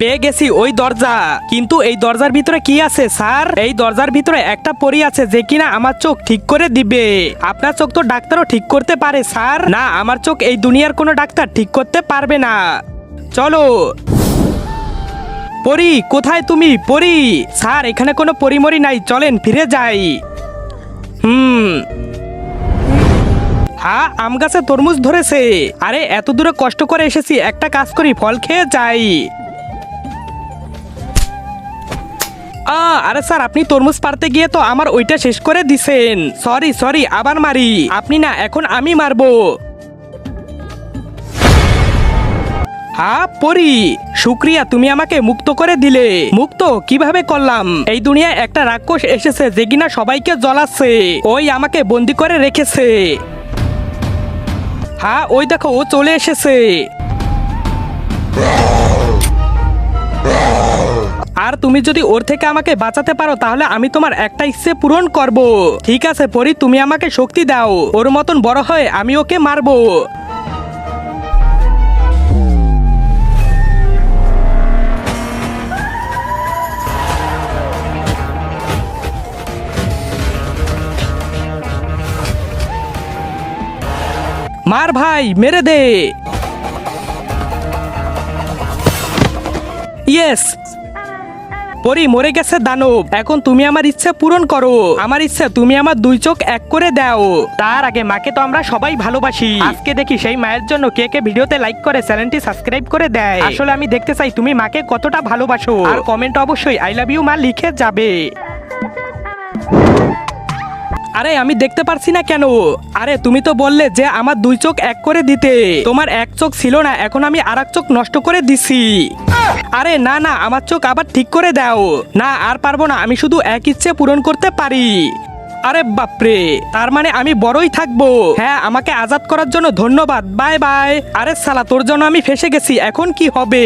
পেয়ে গেছি ওই দরজা। কিন্তু এই দরজার ভিতরে কি আছে স্যার? এই দরজার ভিতরে একটা পরী আছে যে কিনা আমার চোখ ঠিক করে দিবে। আপনার চোখ তো ডাক্তারও ঠিক করতে পারে স্যার। না, আমার চোখ এই দুনিয়ার কোনো ডাক্তার ঠিক করতে পারবে না। চলো। পরী, কোথায় তুমি পরী? স্যার, এখানে কোনো পরিমরি নাই, চলেন ফিরে যাই। হ্যাঁ, আম গাছে তরমুজ ধরেছে। আরে এত দূরে কষ্ট করে এসেছি, একটা কাজ করি, ফল খেয়ে যাই। আরে স্যার, আপনি তরমুজ পারতে গিয়ে তো আমার ওইটা শেষ করে দিছেন। সরি সরি, আবার মারি। আপনি না, এখন আমি মারবো। হ্যাঁ পরি, শুক্রিয়া, তুমি আমাকে মুক্ত করে দিলে। মুক্ত কিভাবে করলাম? এই দুনিয়ায় একটা রাক্ষস এসেছে যে কিনা সবাইকে জ্বলাচ্ছে। ওই আমাকে বন্দি করে রেখেছে। হ্যাঁ, ওই দেখো, ও চলে এসেছে। আর তুমি যদি ওর থেকে আমাকে বাঁচাতে পারো তাহলে আমি তোমার একটা ইচ্ছে পূরণ করব। ঠিক আছে পরি, তুমি আমাকে শক্তি দাও। ওর মতন বড় হয়ে আমি ওকে মারবো। মার ভাই, মেরে দে। ইয়েস, পরি মরে গেছে দানব। এখন তুমি আমার ইচ্ছা পূরণ করো। আমার ইচ্ছা তুমি আমার দুই চোখ এক করে দাও। তার আগে মাকে তো আমরা সবাই ভালোবাসি। আজকে দেখি সেই মায়ের জন্য কে কে ভিডিওতে লাইক করে চ্যানেলটি সাবস্ক্রাইব করে দেয়। আসলে আমি দেখতে চাই তুমি মাকে কতটা ভালোবাসো। আর কমেন্ট অবশ্যই আই লাভ ইউ মা লিখে যাবে। আরে আমি দেখতে পারছি না কেন? আরে তুমি তো বললে যে আমার দুই চোখ এক করে দিতে। তোমার এক চোখ ছিল না, এখন আমি আর এক চোখ নষ্ট করে দিছি। আরে না না, আমার চোখ আবার ঠিক করে দাও। না, আর পারবো না, আমি শুধু এক ইচ্ছে পূরণ করতে পারি। আরে বাপরে, তার মানে আমি বড়ই থাকবো। হ্যাঁ, আমাকে আজাদ করার জন্য ধন্যবাদ, বাই বাই। আরে সালা, তোর জন্য আমি ফেসে গেছি, এখন কি হবে?